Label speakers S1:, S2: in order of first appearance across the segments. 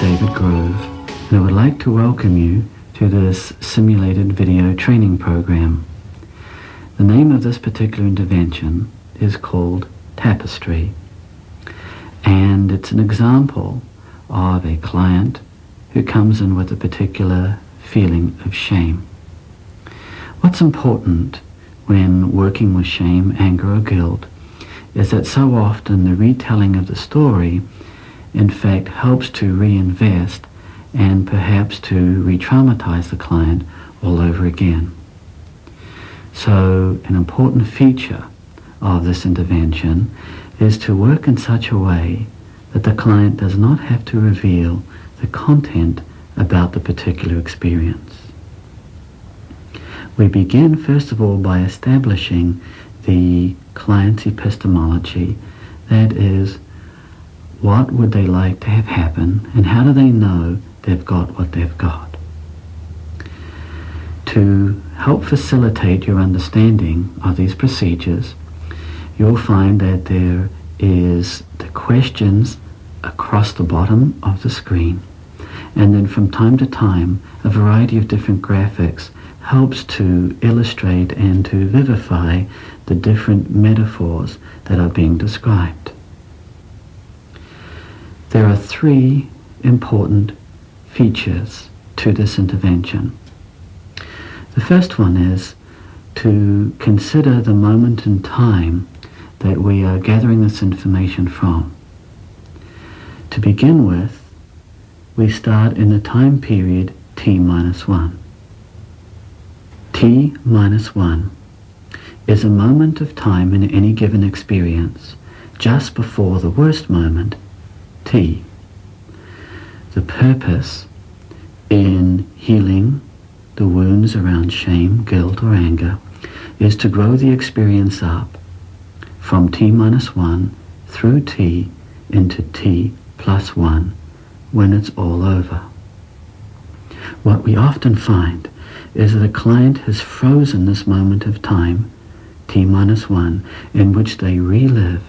S1: David Grove, and I would like to welcome you to this simulated video training program. The name of this particular intervention is called Tapestry, and it's an example of a client who comes in with a particular feeling of shame. What's important when working with shame, anger, or guilt is that so often the retelling of the story in fact helps to reinvest and perhaps to re-traumatize the client all over again. So an important feature of this intervention is to work in such a way that the client does not have to reveal the content about the particular experience. We begin first of all by establishing the client's epistemology, that is, what would they like to have happen and how do they know they've got what they've got. To help facilitate your understanding of these procedures, you'll find that there is the questions across the bottom of the screen, and then from time to time a variety of different graphics helps to illustrate and to vivify the different metaphors that are being described. There are three important features to this intervention. The first one is to consider the moment in time that we are gathering this information from. To begin with, we start in the time period T-1. T-1 is a moment of time in any given experience just before the worst moment, T. The purpose in healing the wounds around shame, guilt, or anger is to grow the experience up from T-1 through T into T+1 when it's all over. What we often find is that a client has frozen this moment of time, T-1, in which they relive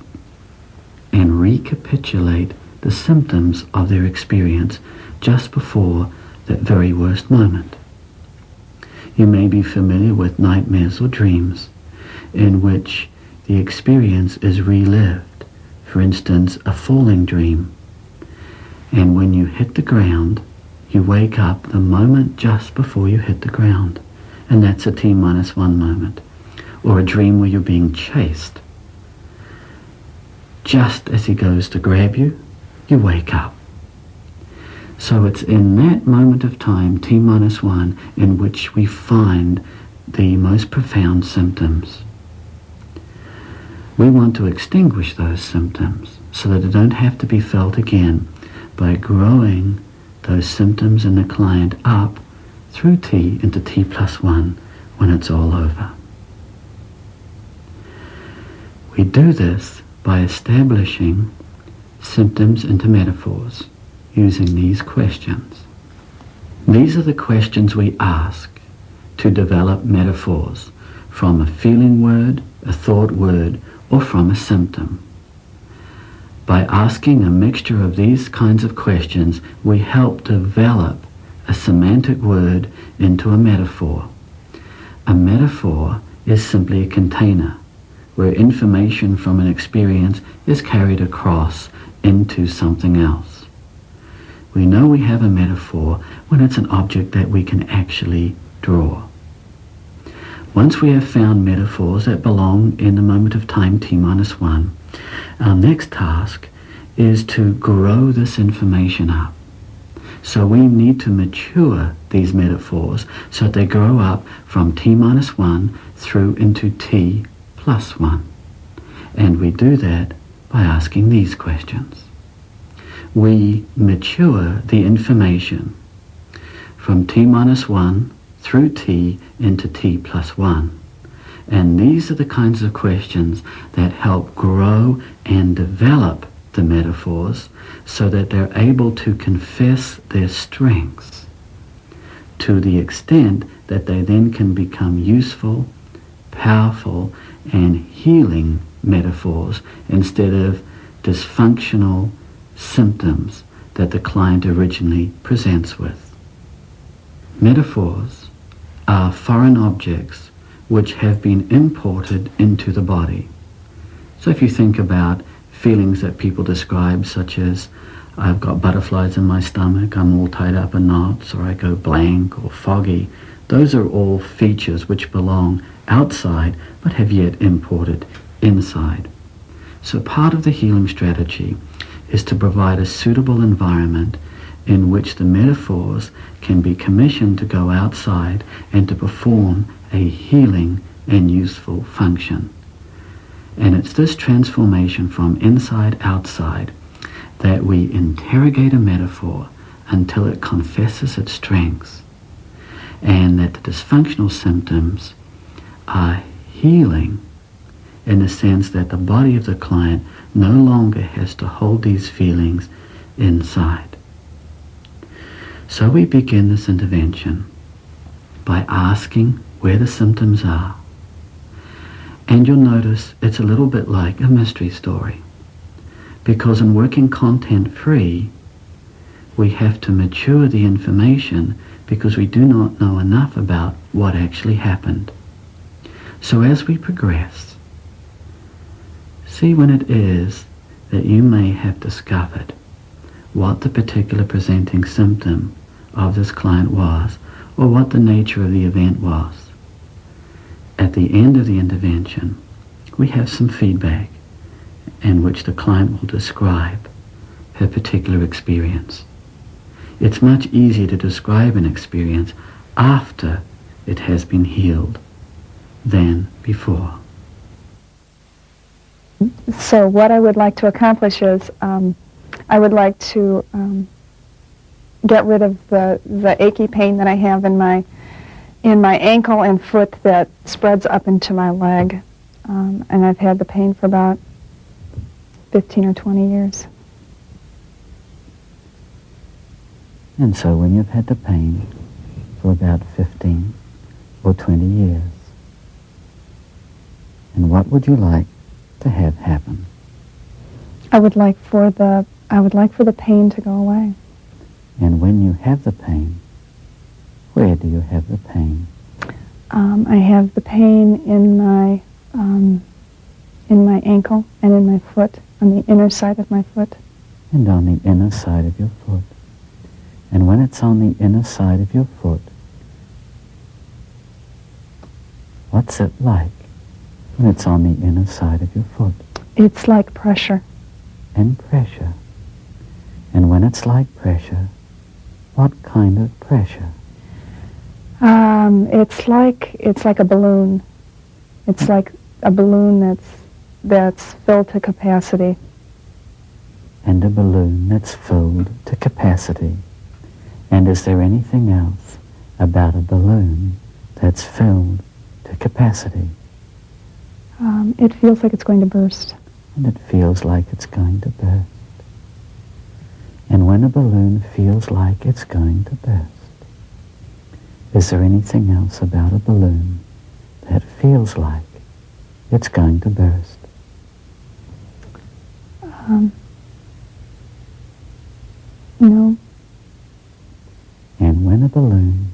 S1: and recapitulate the symptoms of their experience just before that very worst moment. You may be familiar with nightmares or dreams in which the experience is relived. For instance, a falling dream. And when you hit the ground, you wake up the moment just before you hit the ground. And that's a T-1 moment. Or a dream where you're being chased. Just as he goes to grab you, you wake up. So it's in that moment of time, T-1, in which we find the most profound symptoms. We want to extinguish those symptoms so that they don't have to be felt again by growing those symptoms in the client up through T into T+1 when it's all over. We do this by establishing symptoms into metaphors using these questions. These are the questions we ask to develop metaphors from a feeling word, a thought word, or from a symptom. By asking a mixture of these kinds of questions, we help develop a semantic word into a metaphor. A metaphor is simply a container where information from an experience is carried across into something else. We know we have a metaphor when it's an object that we can actually draw. Once we have found metaphors that belong in the moment of time T-1, our next task is to grow this information up. So we need to mature these metaphors so that they grow up from T-1 through into T+1. And we do that by asking these questions. We mature the information from T-1 through T into T+1. And these are the kinds of questions that help grow and develop the metaphors so that they're able to confess their strengths to the extent that they then can become useful, powerful, and healing metaphors instead of dysfunctional symptoms that the client originally presents with. Metaphors are foreign objects which have been imported into the body. So if you think about feelings that people describe, such as I've got butterflies in my stomach, I'm all tied up in knots, or I go blank or foggy, those are all features which belong outside but have yet imported inside. So part of the healing strategy is to provide a suitable environment in which the metaphors can be commissioned to go outside and to perform a healing and useful function. And it's this transformation from inside outside that we interrogate a metaphor until it confesses its strengths, and that the dysfunctional symptoms are healing in the sense that the body of the client no longer has to hold these feelings inside. So we begin this intervention by asking where the symptoms are. And you'll notice it's a little bit like a mystery story, because in working content-free, we have to mature the information because we do not know enough about what actually happened. So as we progress, see when it is that you may have discovered what the particular presenting symptom of this client was, or what the nature of the event was. At the end of the intervention, we have some feedback in which the client will describe her particular experience. It's much easier to describe an experience after it has been healed than before.
S2: So what I would like to accomplish is I would like to get rid of the achy pain that I have in my ankle and foot that spreads up into my leg. And I've had the pain for about 15 or 20 years.
S1: And so when you've had the pain for about 15 or 20 years, and what would you like to have happen?
S2: I would like for the pain to go away.
S1: And when you have the pain, where do you have the pain?
S2: I have the pain in my ankle and in my foot, on the inner side of my foot.
S1: And on the inner side of your foot. And when it's on the inner side of your foot, what's it like when it's on the inner side of your foot?
S2: It's like pressure.
S1: And pressure. And when it's like pressure, what kind of pressure?
S2: It's like a balloon. It's like a balloon that's filled to capacity.
S1: And a balloon that's filled to capacity. And is there anything else about a balloon that's filled to capacity?
S2: It feels like it's going to burst.
S1: And it feels like it's going to burst. And when a balloon feels like it's going to burst, is there anything else about a balloon that feels like it's going to burst?
S2: No.
S1: And when a balloon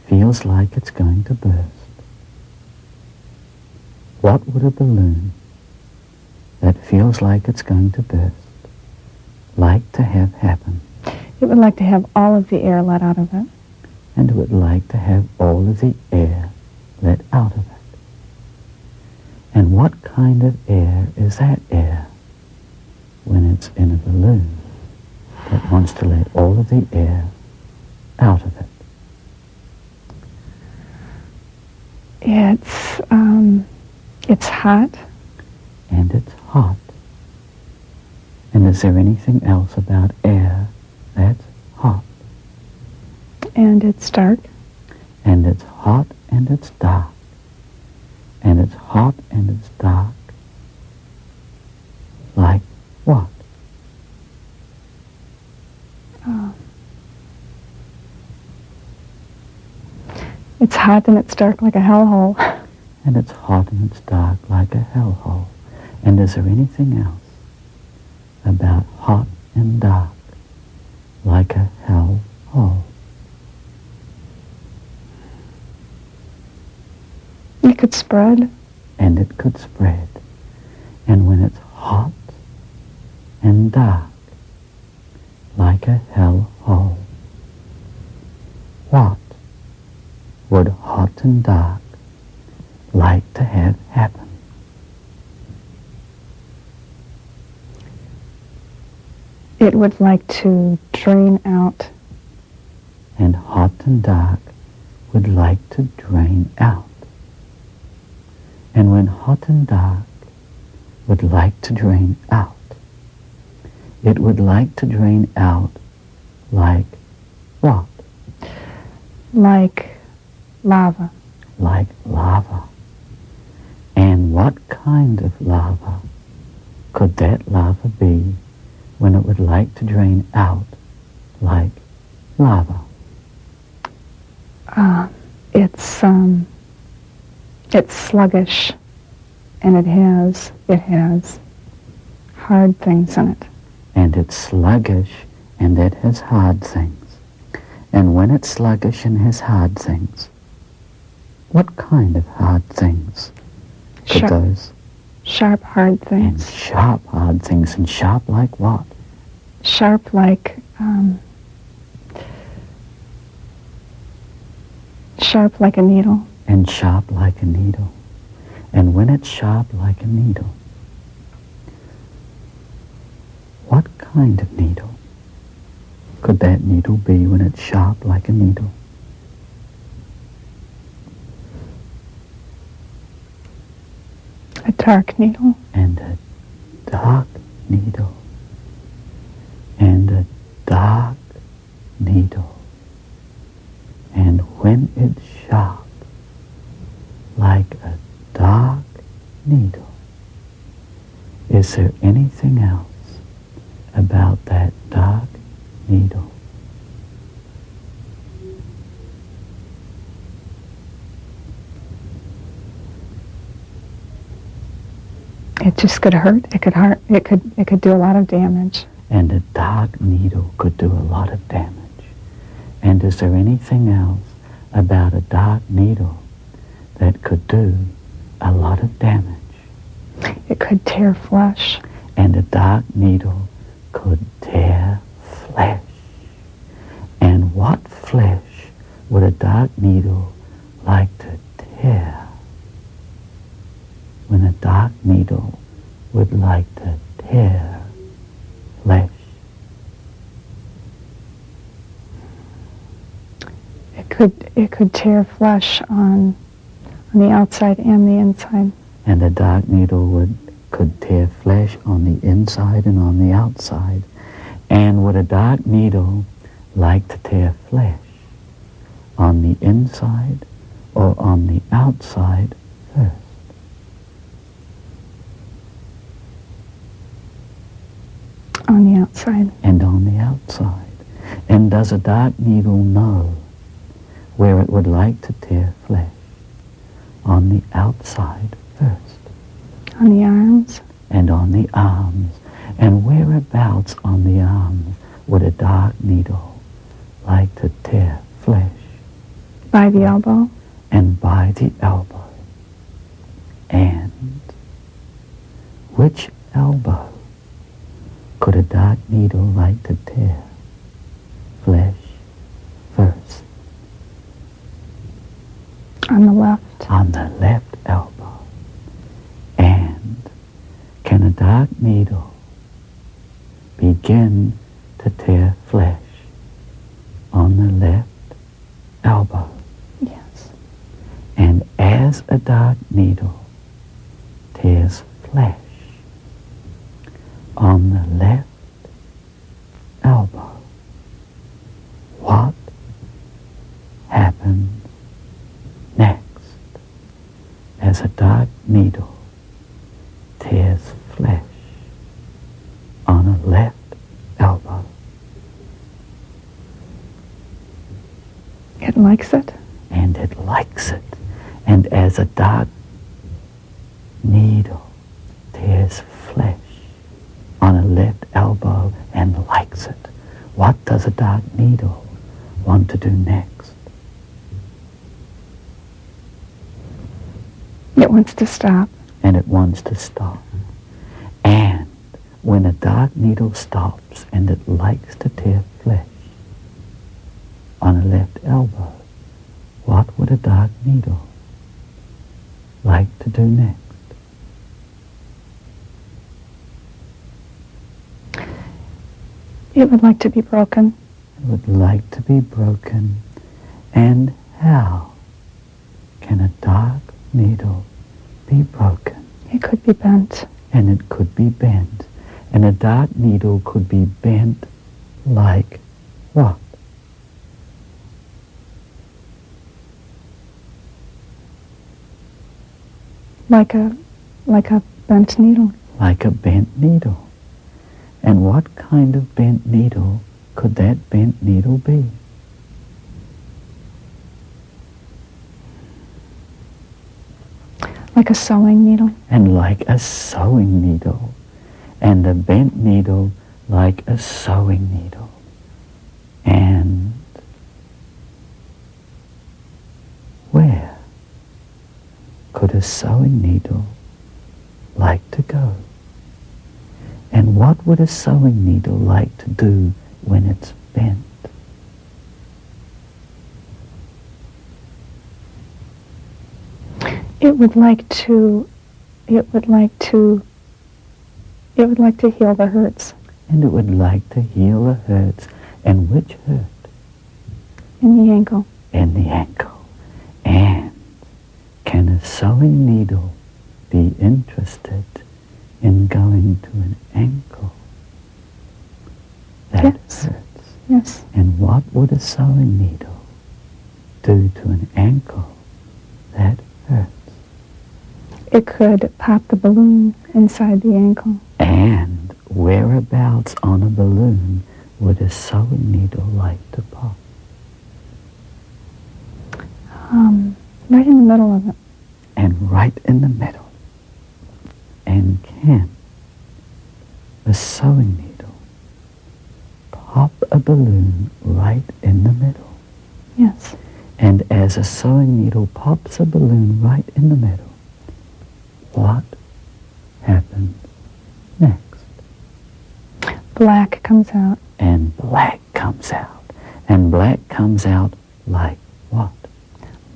S1: feels like it's going to burst, what would a balloon that feels like it's going to burst like to have happen?
S2: It would like to have all of the air let out of it.
S1: And it would like to have all of the air let out of it. And what kind of air is that air when it's in a balloon that wants to let all of the air out of it?
S2: It's hot.
S1: And it's hot. And is there anything else about air that's hot?
S2: And it's dark.
S1: And it's hot and it's dark. And it's hot and it's dark. Like what?
S2: It's hot and it's dark like a hellhole.
S1: And it's hot and it's dark like a hellhole. And is there anything else about hot and dark
S2: spread.
S1: And it could spread. And when it's hot and dark, like a hell hole, what would hot and dark like to have happen?
S2: It would like to drain out.
S1: And hot and dark would like to drain out. And when hot and dark would like to drain out, it would like to drain out like what?
S2: Like lava.
S1: Like lava. And what kind of lava could that lava be when it would like to drain out like lava?
S2: It's sluggish, and it has hard things in it.
S1: And it's sluggish, and it has hard things. And when it's sluggish and has hard things, what kind of hard things could those?
S2: Sharp, hard things.
S1: And sharp, hard things. And sharp like what?
S2: Sharp like, sharp like a needle.
S1: And sharp like a needle. And when it's sharp like a needle, what kind of needle could that needle be when it's sharp like a needle?
S2: A dark needle.
S1: And a dark needle. And a dark needle. And when it's sharp like a dark needle, is there anything else about that dark needle?
S2: It just could hurt. It could do a lot of damage.
S1: And a dark needle could do a lot of damage. And is there anything else about a dark needle that could do a lot of damage?
S2: It could tear flesh.
S1: And a dark needle could tear flesh. And what flesh would a dark needle like to tear? When a dark needle would like to tear flesh.
S2: It could tear flesh on the outside and the inside.
S1: And a dark needle could tear flesh on the inside and on the outside. And would a dark needle like to tear flesh on the inside or on the outside first?
S2: On the outside.
S1: And on the outside. And does a dark needle know where it would like to tear flesh? On the outside first.
S2: On the arms.
S1: And on the arms. And whereabouts on the arms would a dark needle like to tear flesh?
S2: By the elbow.
S1: And by the elbow. And which elbow could a dark needle like to tear flesh first?
S2: On the left.
S1: On the left elbow. And can a dark needle begin to tear flesh on the left elbow?
S2: Yes.
S1: And as a dark needle tears flesh on the left elbow, what happens next as a dark needle tears flesh on a left elbow?
S2: It likes it.
S1: And it likes it. And as a dark needle tears flesh on a left elbow and likes it, what does a dark needle want to do next?
S2: It wants to stop.
S1: And it wants to stop. And when a dark needle stops and it likes to tear flesh on a left elbow, what would a dark needle like to do next?
S2: It would like to be broken.
S1: It would like to be broken. And how can a dark needle be broken?
S2: It could be bent.
S1: And it could be bent. And a dark needle could be bent like what?
S2: Like a bent needle.
S1: Like a bent needle. And what kind of bent needle could that bent needle be?
S2: Like a sewing needle.
S1: And like a sewing needle. And a bent needle like a sewing needle. And where could a sewing needle like to go? And what would a sewing needle like to do when it's bent?
S2: It would like to heal the hurts.
S1: And it would like to heal the hurts. And which hurt?
S2: In the ankle.
S1: In the ankle. And can a sewing needle be interested in going to an ankle that
S2: Yes.
S1: hurts?
S2: Yes.
S1: And what would a sewing needle do to an ankle that hurts?
S2: It could pop the balloon inside the ankle.
S1: And whereabouts on a balloon would a sewing needle like to pop?
S2: Right in the middle of it.
S1: And right in the middle. And can a sewing needle pop a balloon right in the middle?
S2: Yes.
S1: And as a sewing needle pops a balloon right in the middle, what happens next?
S2: Black comes out.
S1: And black comes out. And black comes out like what?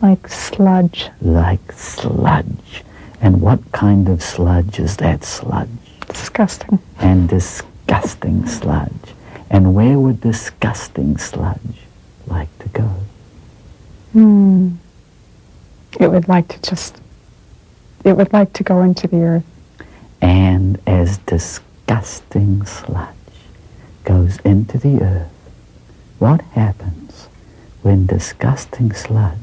S2: Like sludge.
S1: Like sludge. And what kind of sludge is that sludge?
S2: Disgusting.
S1: And disgusting sludge. And where would disgusting sludge like to go?
S2: It would like to go into the earth.
S1: And as disgusting sludge goes into the earth, what happens when disgusting sludge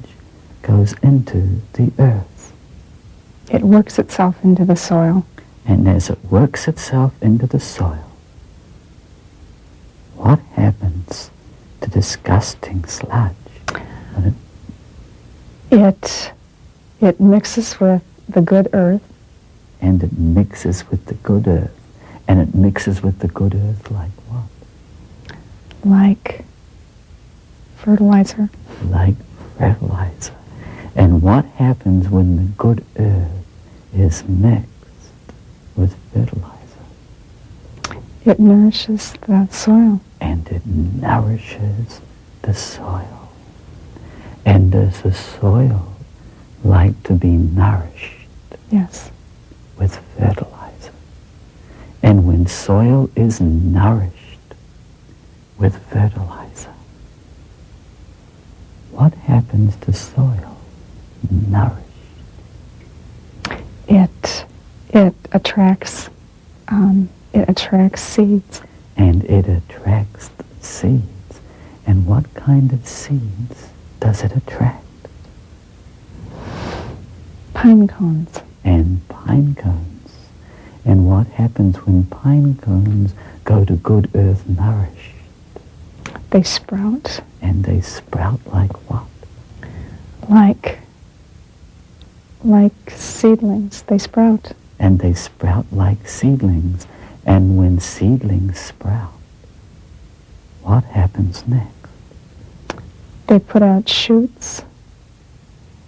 S1: goes into the earth?
S2: It works itself into the soil.
S1: And as it works itself into the soil, what happens to disgusting sludge?
S2: It mixes with the good earth.
S1: And it mixes with the good earth. And it mixes with the good earth like what?
S2: Like fertilizer.
S1: Like fertilizer. And what happens when the good earth is mixed with fertilizer?
S2: It nourishes the soil.
S1: And it nourishes the soil. And does the soil like to be nourished?
S2: Yes.
S1: With fertilizer. And when soil is nourished with fertilizer, what happens to soil nourished?
S2: It attracts seeds.
S1: And it attracts seeds. And what kind of seeds does it attract?
S2: Pine cones.
S1: And pine cones. And what happens when pine cones go to good earth nourished?
S2: They sprout.
S1: And they sprout like what?
S2: Like seedlings. They sprout.
S1: And they sprout like seedlings. And when seedlings sprout, what happens next?
S2: They put out shoots,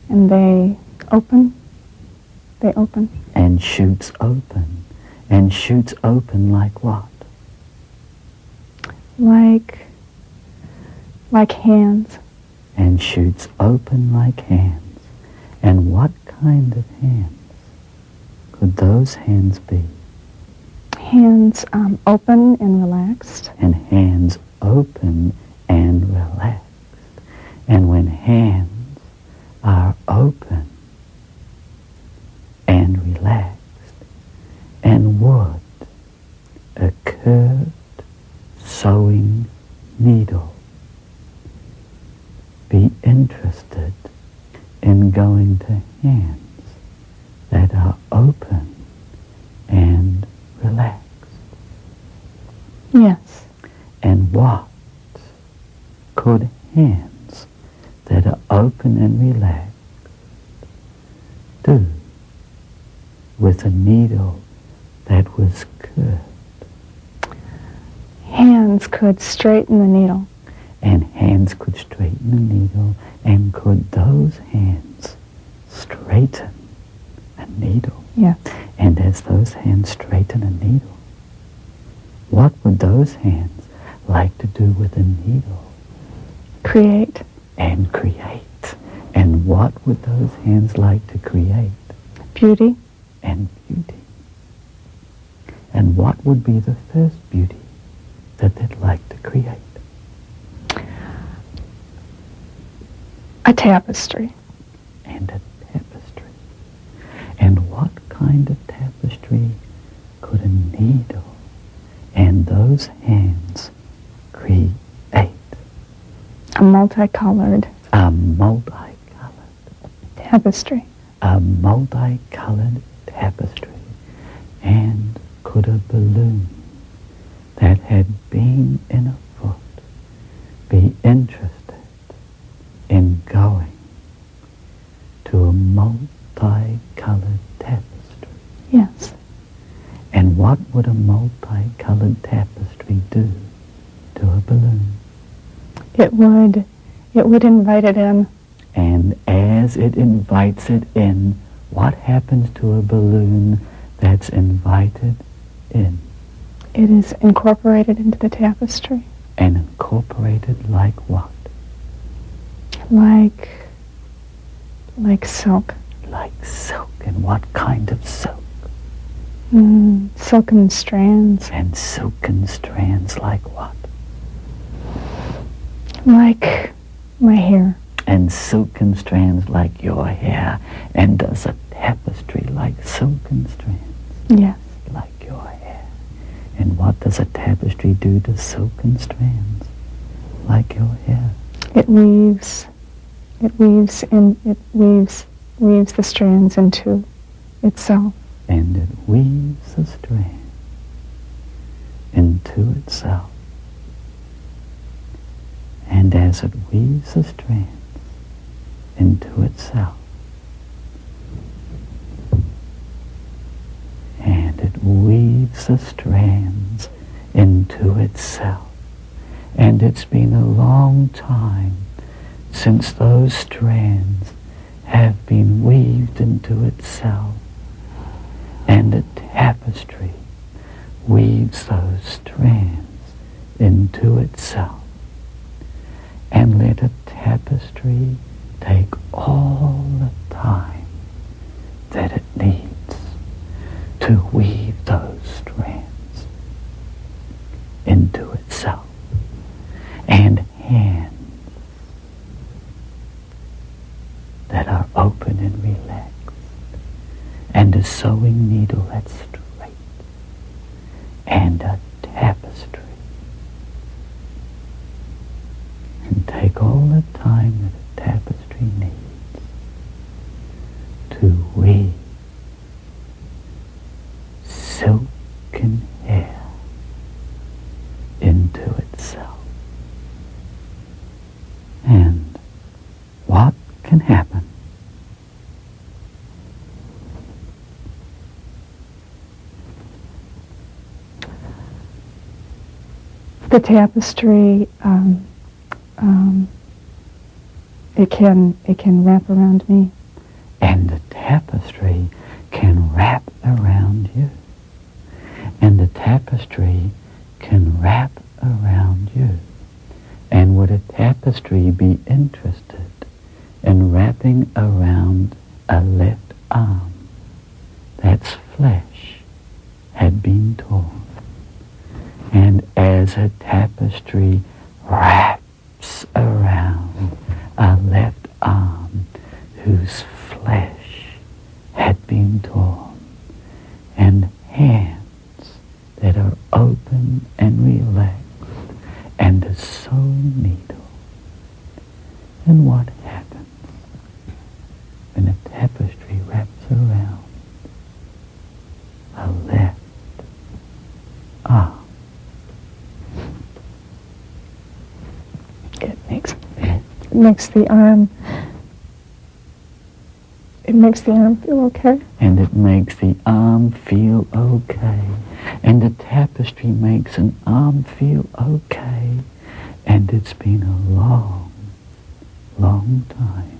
S2: and they open. They open.
S1: And shoots open. And shoots open like what?
S2: Like hands.
S1: And shoots open like hands. And what kind of hands could those hands be?
S2: Hands open and relaxed.
S1: And hands open and relaxed. And when hands are open and relaxed, and would a curved sewing needle be interested in going to hands that are open and relaxed?
S2: Yes.
S1: And what could hands that are open and relaxed do with a needle that was curved?
S2: Hands could straighten the needle.
S1: And hands could straighten the needle, and could those hands straighten a needle?
S2: Yes.
S1: And as those hands straighten a needle, what would those hands like to do with a needle?
S2: Create.
S1: And create. And what would those hands like to create?
S2: Beauty.
S1: And beauty. And what would be the first beauty that they'd like to create?
S2: A tapestry.
S1: And a tapestry. And what kind of tapestry could a needle and those hands create?
S2: A multicolored.
S1: A multicolored.
S2: Tapestry.
S1: A multicolored tapestry. And could a balloon that had been in a foot be interested in going to a multicolored tapestry?
S2: Yes.
S1: And what would a multicolored tapestry do to a balloon?
S2: It would invite it in.
S1: And as it invites it in, what happens to a balloon that's invited in?
S2: It is incorporated into the tapestry.
S1: And incorporated like what?
S2: Like silk.
S1: Like silk. And what kind of silk?
S2: Silken strands.
S1: And silken strands like what?
S2: Like my hair.
S1: And silken strands like your hair. And does a tapestry like silken strands?
S2: Yes.
S1: Like your hair. And what does a tapestry do to silken strands like your hair?
S2: It weaves the strands into itself.
S1: And it weaves the strand into itself. And as it weaves the strands into itself, and it weaves the strands into itself, and it's been a long time since those strands have been weaved into itself, and a tapestry weaves those strands into itself. And let a tapestry take all the time that it needs to weave those strands into itself. And hands that are open and relaxed, and a sewing needle that's straight, and a tapestry. And take all the time that a tapestry needs to weave silken hair into itself. And what can happen?
S2: The tapestry, it can wrap around me.
S1: And the tapestry can wrap around you. And the tapestry can wrap around you. And would a tapestry be interested in wrapping around a left arm that's flesh had been torn? And as a tapestry wraps around a left arm whose flesh had been torn, and hands that are open and relaxed, and a sewing needle. And what happens when a tapestry wraps around a left arm?
S2: It makes the arm feel okay.
S1: And it makes the arm feel okay. And the tapestry makes an arm feel okay. And it's been a long, long time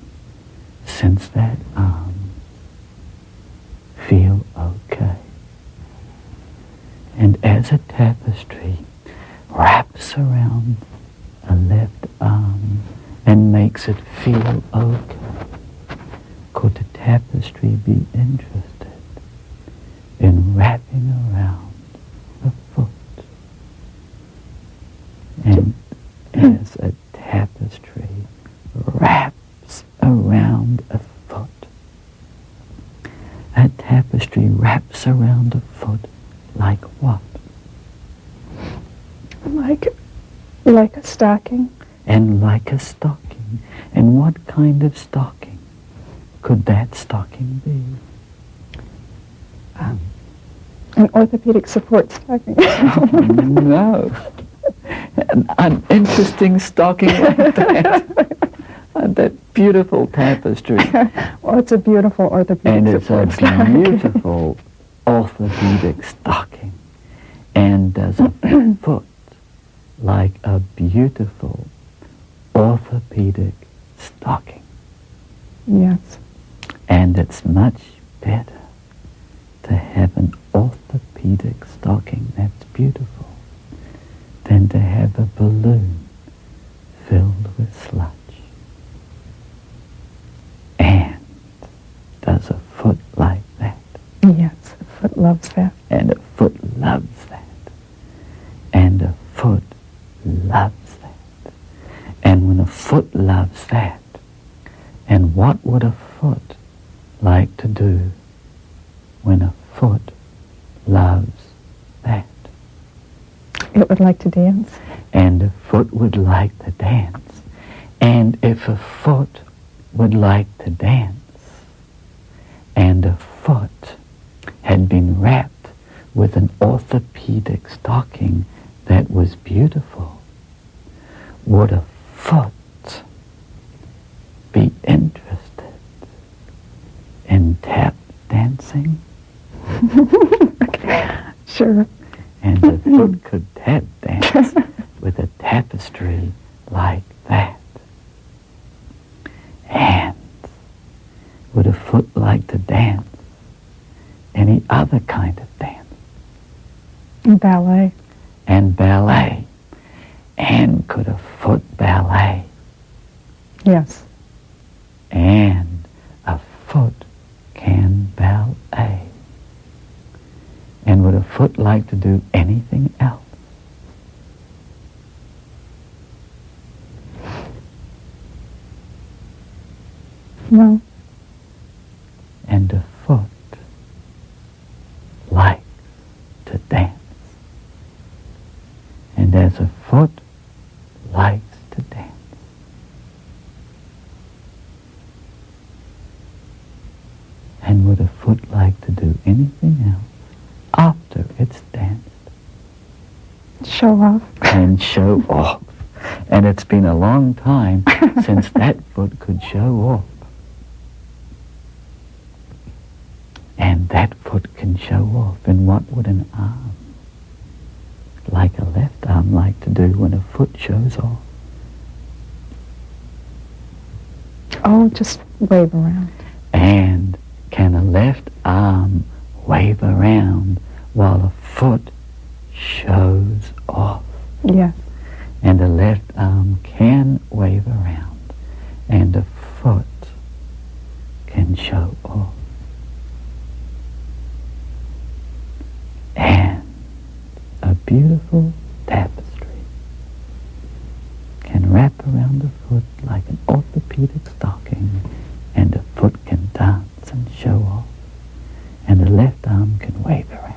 S1: since that arm feel okay. And as a tapestry wraps around a left arm and makes it feel okay, could the tapestry be interested in wrapping around a foot? And as a tapestry wraps around a foot, a tapestry wraps around a foot like what?
S2: Like a stocking.
S1: And like a stocking. And what kind of stocking could that stocking be?
S2: An orthopedic support stocking.
S1: No. An interesting stocking like that. That beautiful tapestry.
S2: Well, it's a beautiful orthopedic
S1: And it's a
S2: support stocking.
S1: beautiful orthopedic stocking. And does a foot like a beautiful orthopedic stocking.
S2: Yes.
S1: And it's much better to have an orthopedic stocking that's beautiful than to have a balloon filled with sludge. And does a foot like that?
S2: Yes, a foot loves that.
S1: And a foot loves that. And a foot loves that. And when a foot loves that, and what would a foot like to do when a foot loves that?
S2: It would like to dance.
S1: And a foot would like to dance. And if a foot would like to dance, and a foot had been wrapped with an orthopedic stocking that was beautiful, would a foot be interested in tap dancing?
S2: Sure.
S1: And the foot could tap dance with a tapestry like that. And would a foot like to dance any other kind of dance?
S2: Ballet.
S1: And ballet. And could a foot ballet?
S2: Yes.
S1: And a foot can ballet. And would a foot like to do anything else?
S2: No.
S1: And a foot likes to dance. And as a foot likes to dance, and would a foot like to do anything else after it's danced?
S2: Show off.
S1: And show off. And it's been a long time since that foot could show off. And that foot can show off. And what would an arm, like a left arm, like to do when a foot shows off?
S2: Oh, just wave around.
S1: And Can a left arm wave around while a foot shows off?
S2: Yes.
S1: And a left arm can wave around and a foot can show off. And a beautiful tapestry can wrap around the foot like an orthopedic stocking, and a foot can dance and show off, and the left arm can wave around.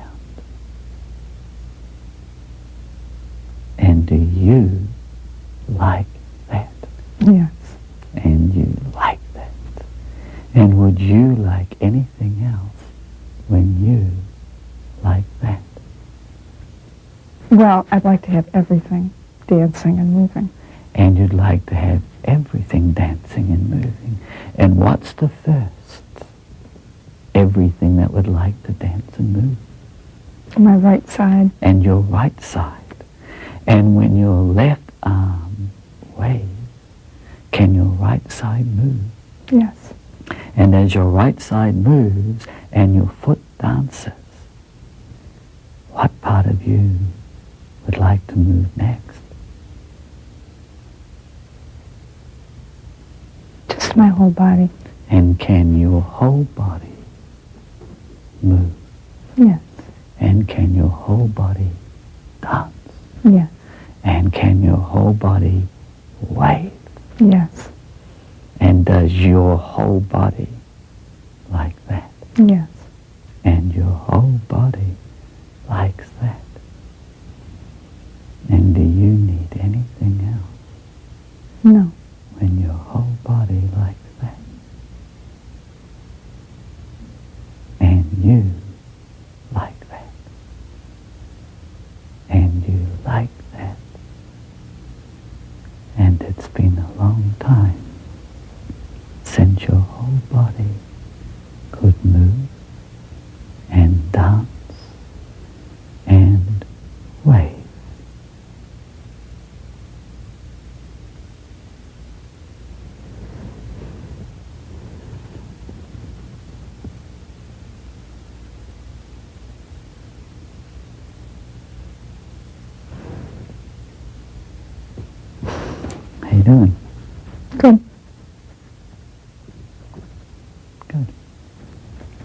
S1: And do you like that?
S2: Yes.
S1: And you like that. And would you like anything else when you like that?
S2: Well, I'd like to have everything dancing and moving.
S1: And you'd like to have everything dancing and moving. And what's the first? Everything that would like to dance and move.
S2: My right side.
S1: And your right side. And when your left arm waves, can your right side move?
S2: Yes.
S1: And as your right side moves and your foot dances, what part of you would like to move next?
S2: Just my whole body.
S1: And can your whole body move?
S2: Yes.
S1: And can your whole body dance?
S2: Yes.
S1: And can your whole body wave?
S2: Yes.
S1: And does your whole body like that?
S2: Yes.
S1: And your whole body likes that? And do you need anything else?
S2: No.
S1: When your whole body likes that? And you like that? And you like that? And it's been a long time since your whole body could move and dance and wave. How you doing?
S2: Good.
S1: Good.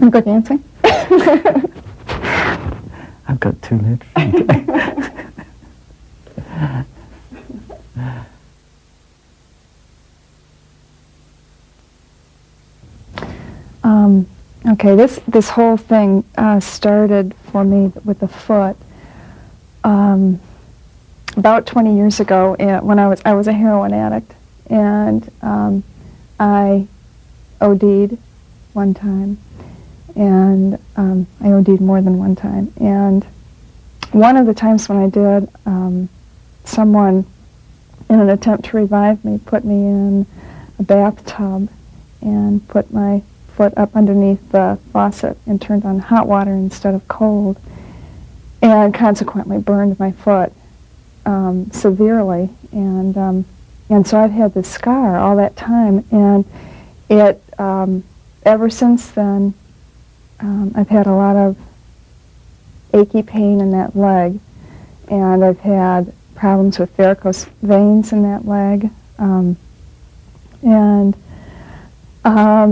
S2: I'm good dancing.
S1: I've got 2 left feet.
S2: Okay, this whole thing started for me with the foot about 20 years ago, when I was a heroin addict, and I OD'd one time, and I OD'd more than one time. And one of the times when I did, someone, in an attempt to revive me, put me in a bathtub and put my foot up underneath the faucet and turned on hot water instead of cold, and consequently burned my foot severely. And so I've had this scar all that time, and it ever since then I've had a lot of achy pain in that leg, and I've had problems with varicose veins in that leg,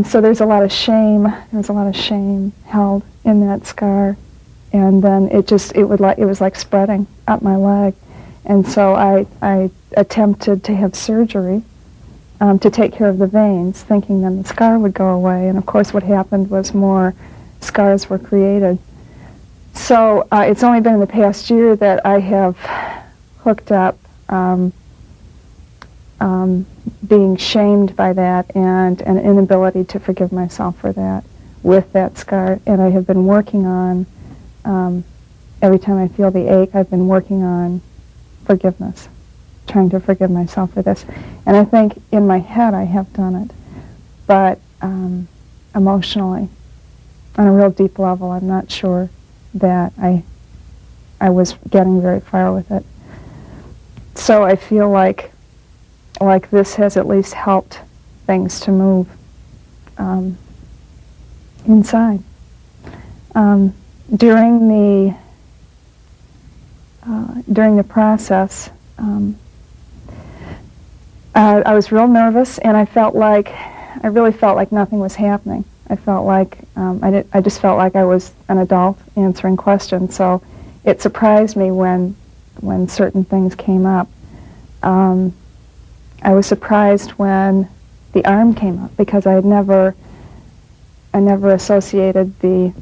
S2: so there's a lot of shame. There's a lot of shame held in that scar, and then it was like spreading up my leg, and so I attempted to have surgery to take care of the veins, thinking then the scar would go away, and of course what happened was more scars were created. So it's only been in the past year that I have hooked up being shamed by that and an inability to forgive myself for that with that scar. And I have been working on, every time I feel the ache, I've been working on forgiveness, trying to forgive myself for this. And I think in my head I have done it, but emotionally, on a real deep level, I'm not sure that I was getting very far with it. So I feel like this has at least helped things to move. inside. During the process, I was real nervous, and I really felt like nothing was happening. I felt like I just felt like I was an adult answering questions. So it surprised me when certain things came up. I was surprised when the arm came up, because I never associated the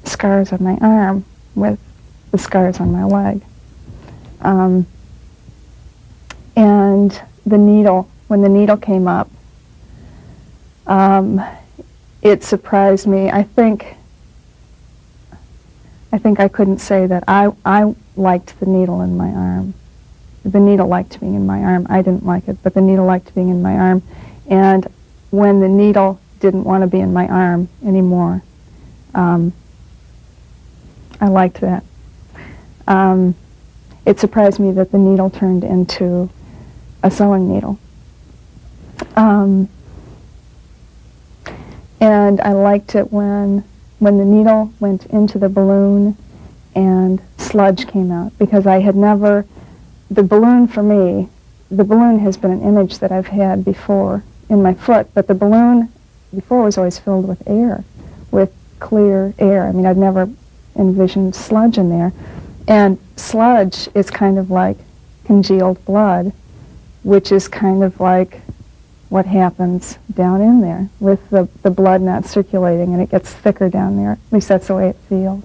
S2: scars on my arm with the scars on my leg. And the needle, when the needle came up, it surprised me. I think I couldn't say that I liked the needle in my arm. The needle liked being in my arm. I didn't like it, but the needle liked being in my arm. And when the needle didn't want to be in my arm anymore, I liked that. It surprised me that the needle turned into a sewing needle. And I liked it when the needle went into the balloon and sludge came out, because I had never, the balloon for me, the balloon has been an image that I've had before in my foot, but the balloon before was always filled with air, with clear air. I mean, I'd never envisioned sludge in there. And sludge is kind of like congealed blood, which is kind of like what happens down in there with the blood not circulating, and it gets thicker down there. At least that's the way it feels.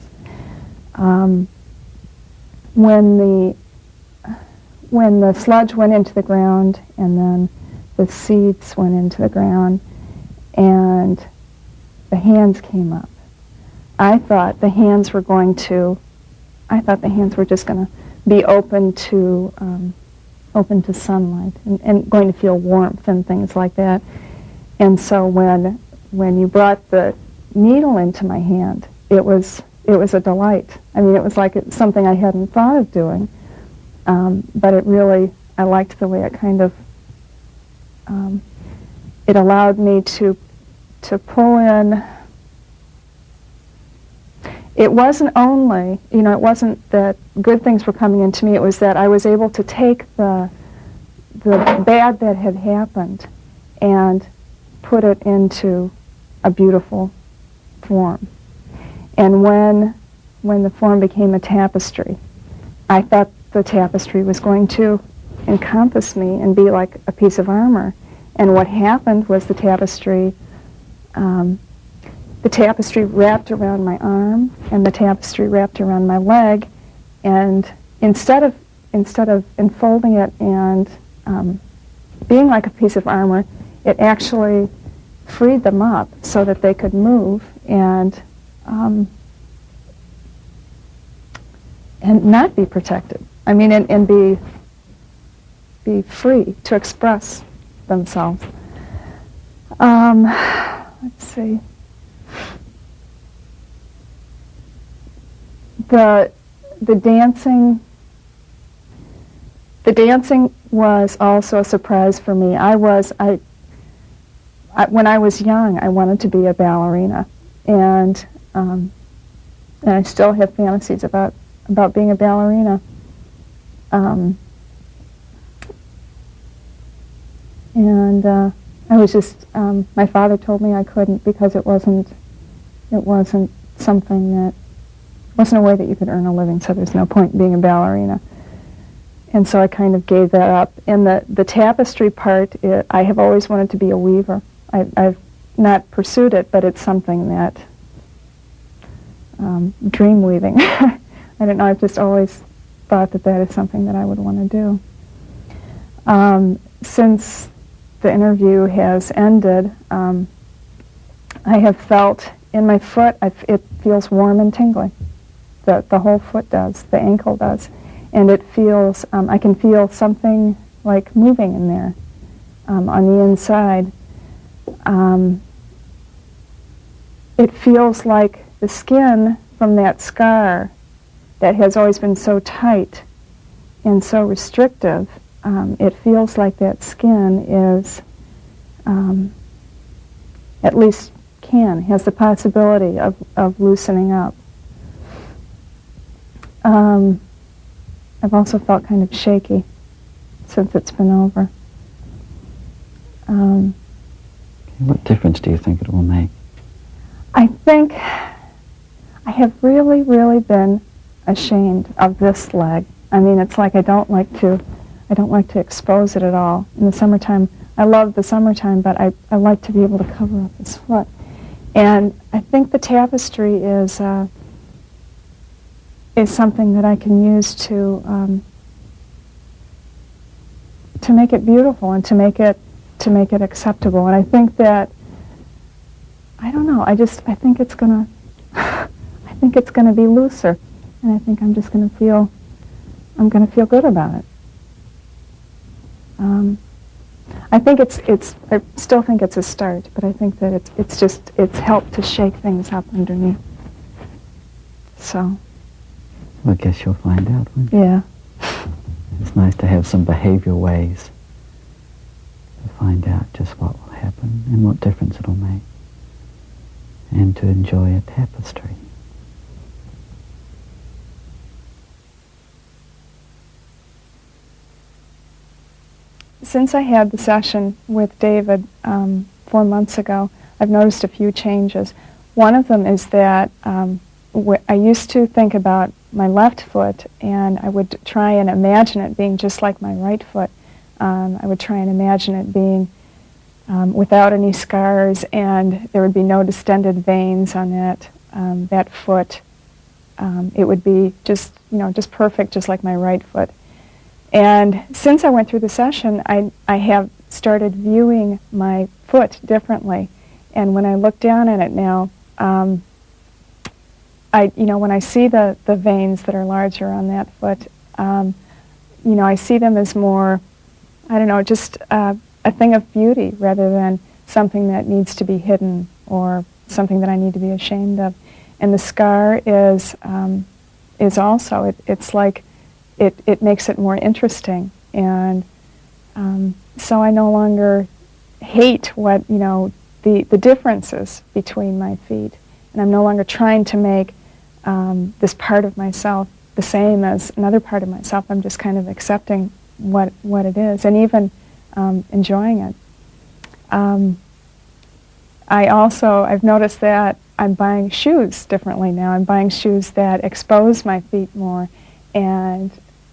S2: When the sludge went into the ground, and then the seeds went into the ground, and the hands came up, I thought the hands were just going to be open to sunlight and going to feel warmth and things like that. And so when you brought the needle into my hand, it was a delight. I mean, it was like something I hadn't thought of doing, but I liked the way it kind of, it allowed me to pull in. It wasn't only, it wasn't that good things were coming into me, it was that I was able to take the bad that had happened and put it into a beautiful form. And when the form became a tapestry, I thought the tapestry was going to encompass me and be like a piece of armor. And what happened was the tapestry wrapped around my arm, and the tapestry wrapped around my leg, and instead of enfolding it and being like a piece of armor, it actually freed them up so that they could move and not be protected. I mean, and be free to express themselves. Let's see. The dancing was also a surprise for me. When I was young, I wanted to be a ballerina, and I still have fantasies about being a ballerina. I was just, my father told me I couldn't because it wasn't something that, wasn't a way that you could earn a living, so there's no point in being a ballerina. And so I kind of gave that up. And the tapestry part, I have always wanted to be a weaver. I've not pursued it, but it's something that, dream weaving. I don't know, I've just always thought that is something that I would want to do. Since the interview has ended, I have felt in my foot, it feels warm and tingly. The whole foot does, the ankle does. And it feels, I can feel something like moving in there on the inside. It feels like the skin from that scar that has always been so tight and so restrictive, it feels like that skin is at least has the possibility of loosening up. I've also felt kind of shaky since it's been over.
S1: What difference do you think it will make?
S2: I think I have really, really been ashamed of this leg. I mean, it's like I don't like to expose it at all. In the summertime, I love the summertime, but I like to be able to cover up this foot. And I think the tapestry is something that I can use to make it beautiful and to make it acceptable. And I think that, I don't know, I think it's gonna be looser, and I think I'm gonna feel good about it. I think I still think it's a start, but I think that it's helped to shake things up underneath. So.
S1: Well, I guess you'll find out, won't you?
S2: Yeah.
S1: It's nice to have some behavioral ways to find out just what will happen and what difference it'll make, and to enjoy a tapestry.
S2: Since I had the session with David 4 months ago, I've noticed a few changes. One of them is that I used to think about my left foot, and I would try and imagine it being just like my right foot. I would try and imagine it being without any scars, and there would be no distended veins on that foot. It would be just perfect, just like my right foot. And since I went through the session, I have started viewing my foot differently. And when I look down at it now, when I see the veins that are larger on that foot, I see them as more, I don't know, just a thing of beauty rather than something that needs to be hidden or something that I need to be ashamed of. And the scar is also, it's like, it makes it more interesting. And so I no longer hate what, the differences between my feet. And I'm no longer trying to make this part of myself the same as another part of myself. I'm just kind of accepting what it is and even enjoying it. I've noticed that I'm buying shoes differently now. I'm buying shoes that expose my feet more. And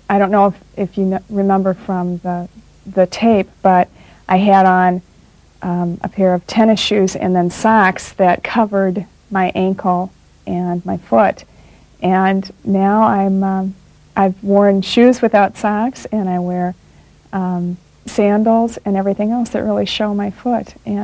S2: I don't know if you remember from the tape, but I had on a pair of tennis shoes and then socks that covered my ankle and my foot. And now I've worn shoes without socks, and I wear sandals and everything else that really show my foot. And